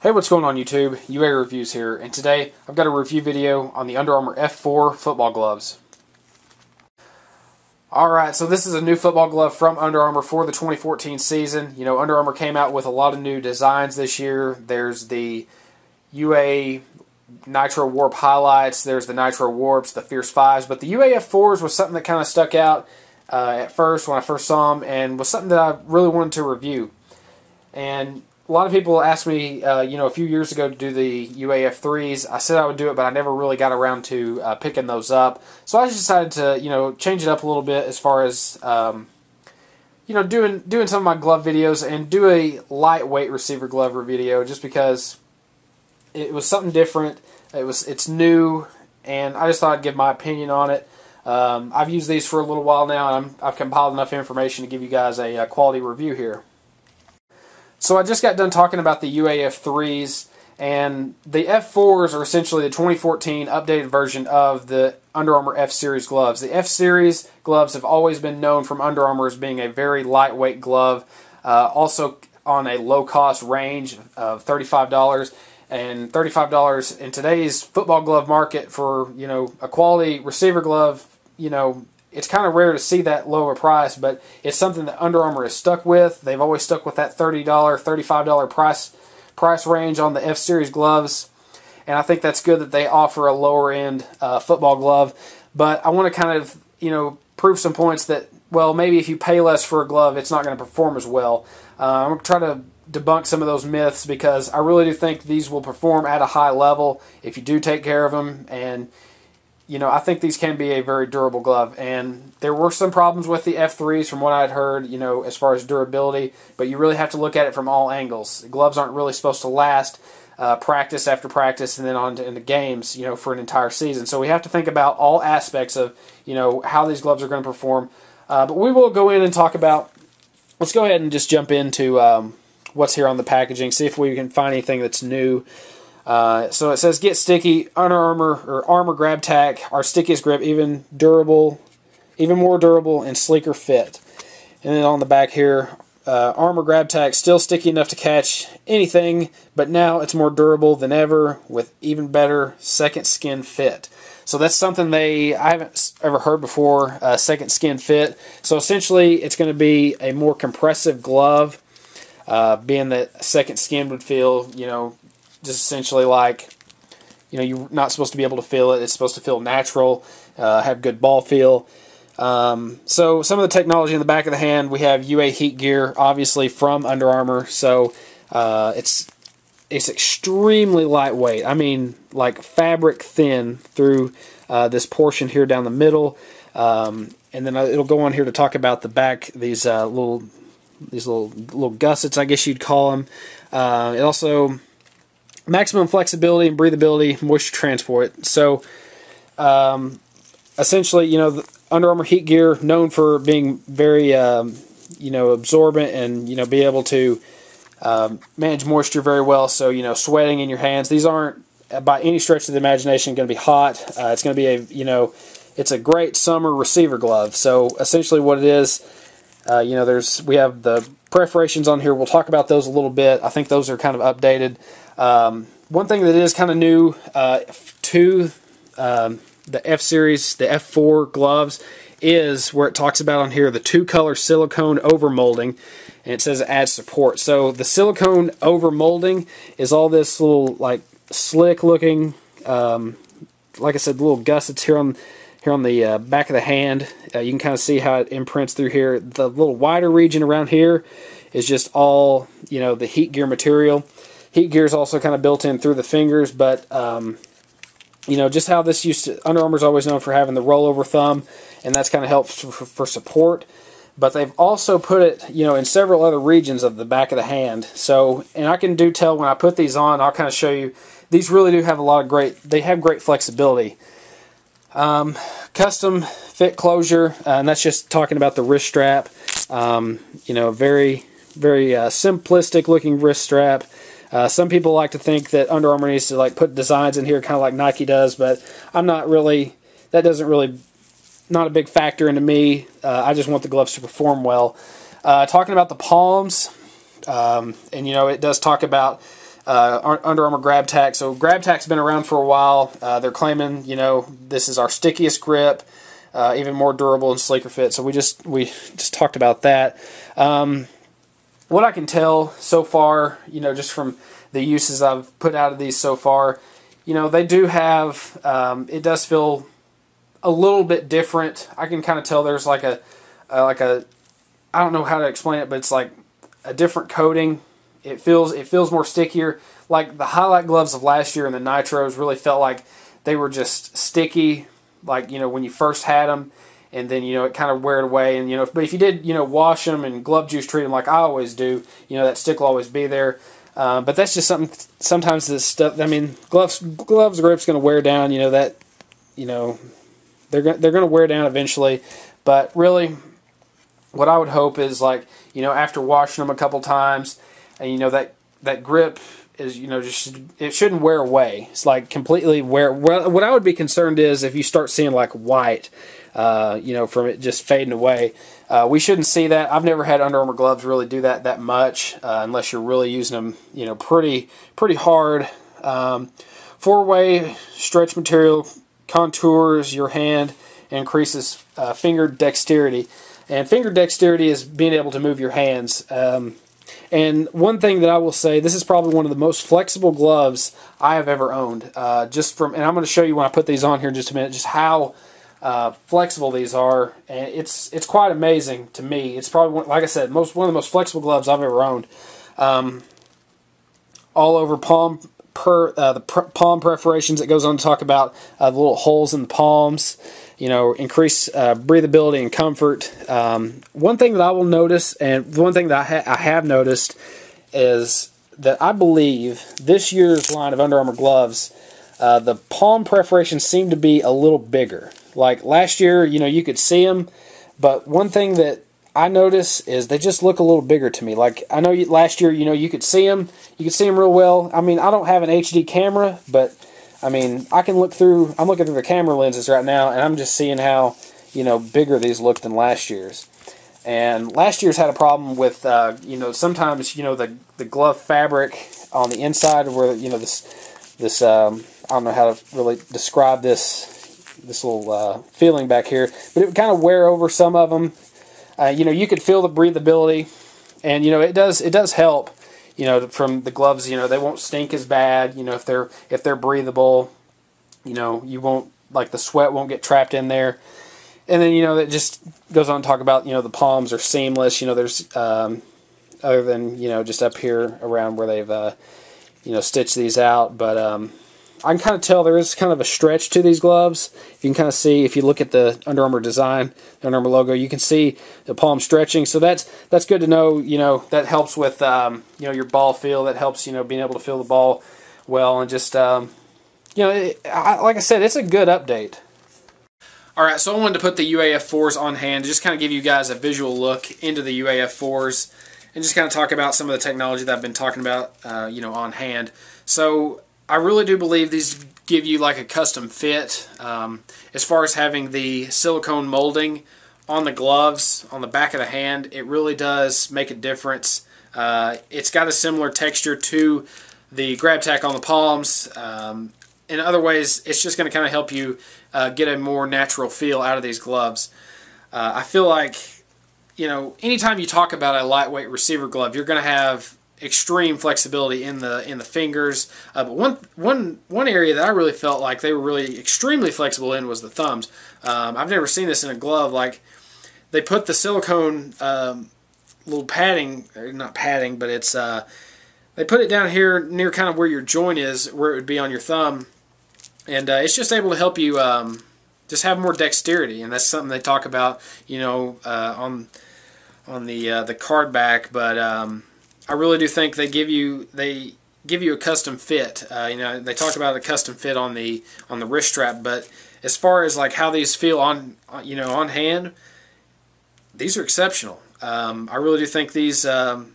Hey, what's going on YouTube? UA Reviews here, and today I've got a review video on the Under Armour F4 football gloves. Alright, so this is a new football glove from Under Armour for the 2014 season. You know, Under Armour came out with a lot of new designs this year. There's the UA Nitro Warp Highlights, there's the Nitro Warps, the Fierce 5s, but the UA F4s was something that kind of stuck out at first when I first saw them, and was something that I really wanted to review. And a lot of people asked me, a few years ago to do the UAF3s. I said I would do it, but I never really got around to picking those up. So I just decided to, change it up a little bit as far as, doing some of my glove videos and do a lightweight receiver glove video, just because it was something different. It's new, and I just thought I'd give my opinion on it. I've used these for a little while now, and I've compiled enough information to give you guys a quality review here. So I just got done talking about the UAF3s, and the F4s are essentially the 2014 updated version of the Under Armour F-Series gloves. The F-Series gloves have always been known from Under Armour as being a very lightweight glove, also on a low-cost range of $35, and $35 in today's football glove market for, a quality receiver glove, it's kind of rare to see that lower price, but it's something that Under Armour is stuck with. They've always stuck with that $30, $35 price range on the F-Series gloves, and I think that's good that they offer a lower-end football glove. But I want to kind of, prove some points that, well, maybe if you pay less for a glove, it's not going to perform as well. I'm going to try to debunk some of those myths, because I really do think these will perform at a high level if you do take care of them, and I think these can be a very durable glove. And there were some problems with the F3s from what I'd heard, as far as durability, but you really have to look at it from all angles. The gloves aren't really supposed to last practice after practice and then on into games, for an entire season. So we have to think about all aspects of, how these gloves are going to perform. But we will go in and talk about, let's go ahead and just jump into what's here on the packaging, see if we can find anything that's new. So it says, get sticky, Under Armour or Armour Grab Tack, our stickiest grip, even more durable and sleeker fit. And then on the back here, Armour Grab Tack, still sticky enough to catch anything, but now it's more durable than ever with even better second skin fit. So that's something I haven't ever heard before, second skin fit. So essentially it's going to be a more compressive glove, being that second skin would feel, just essentially like, you're not supposed to be able to feel it. It's supposed to feel natural, have good ball feel. So some of the technology in the back of the hand, we have UA heat gear, obviously from Under Armour. So it's extremely lightweight. I mean, like fabric thin through this portion here down the middle. And then it'll go on here to talk about the back, these little gussets, I guess you'd call them. It also maximum flexibility and breathability, moisture transport. So essentially, the Under Armour heat gear, known for being very absorbent and be able to manage moisture very well. So sweating in your hands. These aren't by any stretch of the imagination going to be hot. It's going to be it's a great summer receiver glove. So essentially, what it is, we have the perforations on here. We'll talk about those a little bit. I think those are kind of updated. One thing that is kind of new to the F-Series, the F4 gloves, is where it talks about on here the two-color silicone overmolding, and it says it adds support. So the silicone overmolding is all this little slick-looking, like I said, little gussets here on the back of the hand. You can kind of see how it imprints through here. The little wider region around here is just all the heat gear material. Heat gear is also kind of built in through the fingers, but just how this used to, Under Armour's always known for having the rollover thumb, and that's kind of helps for support. But they've also put it, in several other regions of the back of the hand. So, and I can tell when I put these on, I'll kind of show you. These really do have they have great flexibility. Custom fit closure, and that's just talking about the wrist strap. Very, very simplistic looking wrist strap. Some people like to think that Under Armour needs to put designs in here kind of like Nike does, but I'm not really, not a big factor into me. I just want the gloves to perform well. Talking about the palms, and it does talk about Under Armour Grab Tack. So Grab Tack's been around for a while. They're claiming, you know, this is our stickiest grip, even more durable and sleeker fit. So we just talked about that. What I can tell so far, you know, just from the uses I've put out of these so far, you know, they do have, it does feel a little bit different. I can kind of tell there's like a, I don't know how to explain it, but it's like a different coating. It feels more stickier. Like the highlight gloves of last year and the nitros really felt like they were just sticky, like, you know, when you first had them, and then, you know, it kind of wear it away. And, you know, but if you did, you know, wash them and glove juice treat them like I always do, you know, that stick will always be there. But that's just something. Sometimes this stuff. I mean, gloves grip's going to wear down. You know that. You know, they're going to wear down eventually. But really, what I would hope is, like, you know, after washing them a couple times, and, you know, that grip is, you know, just, it shouldn't wear away. It's like completely wear. Well, what I would be concerned is if you start seeing like white, you know, from it just fading away. We shouldn't see that. I've never had Under Armour gloves really do that much, unless you're really using them, you know, pretty hard. 4-way stretch material contours your hand and increases finger dexterity. And finger dexterity is being able to move your hands. And one thing that I will say, this is probably one of the most flexible gloves I have ever owned. And I'm going to show you when I put these on here in just a minute, just how flexible these are, and it's quite amazing to me. It's probably, like I said, one of the most flexible gloves I've ever owned. All over palm palm perforations. It goes on to talk about the little holes in the palms. You know, increase breathability and comfort. One thing that I will notice, and one thing that I have noticed, is that I believe this year's line of Under Armour gloves, the palm perforations seem to be a little bigger. Like last year, you know, you could see them, but one thing that I notice is they just look a little bigger to me. Like, I know last year, you know, you could see them real well. I mean, I don't have an HD camera, but I mean, I'm looking through the camera lenses right now, and I'm just seeing how, you know, bigger these look than last year's. And last year's had a problem with, you know, sometimes, you know, the glove fabric on the inside, where, you know, this I don't know how to really describe this little feeling back here, but it would kind of wear over some of them. You know, you could feel the breathability, and, you know, it does help. You know, from the gloves, you know, they won't stink as bad. You know, if they're breathable, you know, you won't, like, the sweat won't get trapped in there. And then, you know, it just goes on to talk about, you know, the palms are seamless. You know, there's other than, you know, just up here around where they've you know, stitched these out, but I can kind of tell there is kind of a stretch to these gloves. You can kind of see, if you look at the Under Armour design, the Under Armour logo, you can see the palm stretching. So that's good to know. You know, that helps with you know, your ball feel. That helps, you know, being able to feel the ball well, and just you know, like I said, it's a good update. All right, so I wanted to put the UAF4s on hand to just kind of give you guys a visual look into the UAF4s and just kind of talk about some of the technology that I've been talking about, you know, on hand. So I really do believe these give you like a custom fit. As far as having the silicone molding on the gloves, on the back of the hand, it really does make a difference. It's got a similar texture to the grab tack on the palms. In other ways, it's just going to kind of help you get a more natural feel out of these gloves. I feel like, you know, anytime you talk about a lightweight receiver glove, you're going to have extreme flexibility in the fingers. But one area that I really felt like they were really extremely flexible in was the thumbs. I've never seen this in a glove. Like, they put the silicone little padding, or not padding, but it's they put it down here near kind of where your joint is, where it would be on your thumb, and it's just able to help you just have more dexterity, and that's something they talk about, you know, on the card back. But I really do think they give you a custom fit. You know, they talk about a custom fit on the wrist strap, but as far as like how these feel on hand, these are exceptional. I really do think these are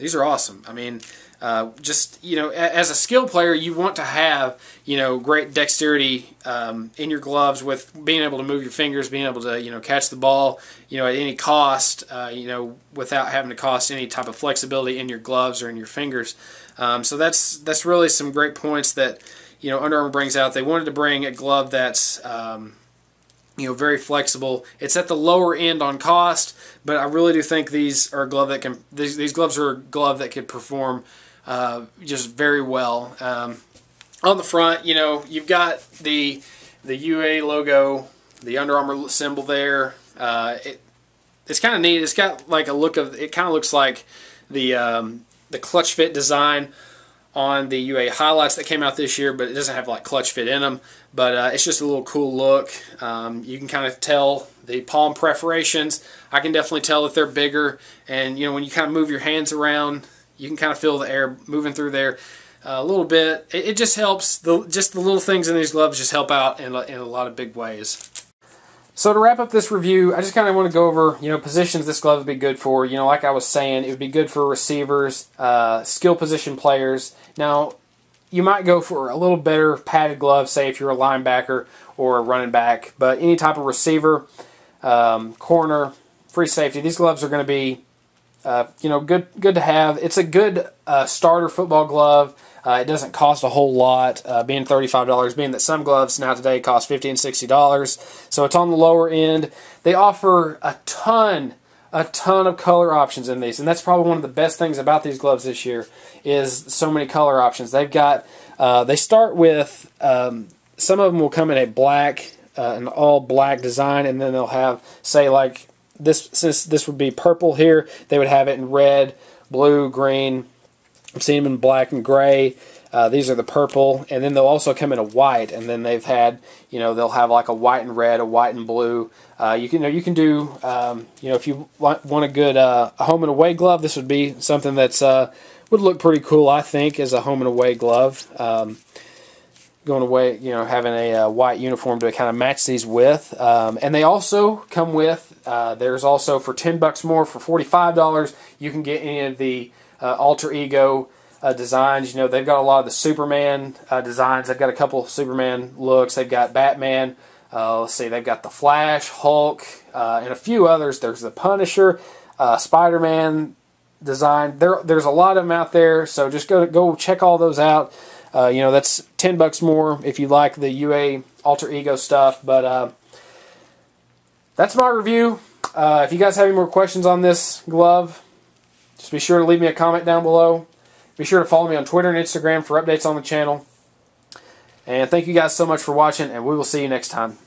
awesome. I mean, just, as a skill player, you want to have, great dexterity in your gloves, with being able to move your fingers, being able to, catch the ball, at any cost, without having to cost any type of flexibility in your gloves or in your fingers. So that's really some great points that, Under Armour brings out. They wanted to bring a glove that's, very flexible. It's at the lower end on cost, but I really do think these are a glove that can. These gloves are a glove that could perform just very well. On the front, you've got the UA logo, the Under Armour symbol there. It's kind of neat. It's got like a look of. It kind of looks like the clutch fit design on the UA highlights that came out this year, but it doesn't have like clutch fit in them. But it's just a little cool look. You can kind of tell the palm perforations. I can definitely tell that they're bigger, and when you kind of move your hands around, you can kind of feel the air moving through there a little bit. It just helps. Just the little things in these gloves just help out in a lot of big ways. So to wrap up this review, I just kind of want to go over, positions this glove would be good for. Like I was saying, it would be good for receivers, skill position players. Now, you might go for a little better padded glove, say if you're a linebacker or a running back. But any type of receiver, corner, free safety, these gloves are going to be, good to have. It's a good starter football glove. It doesn't cost a whole lot, being $35, being that some gloves now today cost $50 and $60. So it's on the lower end. They offer a ton of color options in these, and that's probably one of the best things about these gloves this year is so many color options. They've got, they start with, some of them will come in a black, an all black design, and then they'll have, say like this, since this would be purple here, they would have it in red, blue, green. I've seen them in black and gray. These are the purple, and then they'll also come in a white. And then they've had, they'll have like a white and red, a white and blue. You can do, if you want a good home and away glove, this would be something that's would look pretty cool, I think, as a home and away glove. Going away, having a white uniform to kind of match these with. And they also come with. There's also for $10 more, for $45, you can get any of the alter ego designs. They've got a lot of the Superman designs. They've got a couple of Superman looks. They've got Batman. Let's see, they've got the Flash, Hulk, and a few others. There's the Punisher, Spider-Man design. There's a lot of them out there, so just go check all those out. That's $10 more if you like the UA alter ego stuff. But that's my review. If you guys have any more questions on this glove, just be sure to leave me a comment down below. Be sure to follow me on Twitter and Instagram for updates on the channel. And thank you guys so much for watching, and we will see you next time.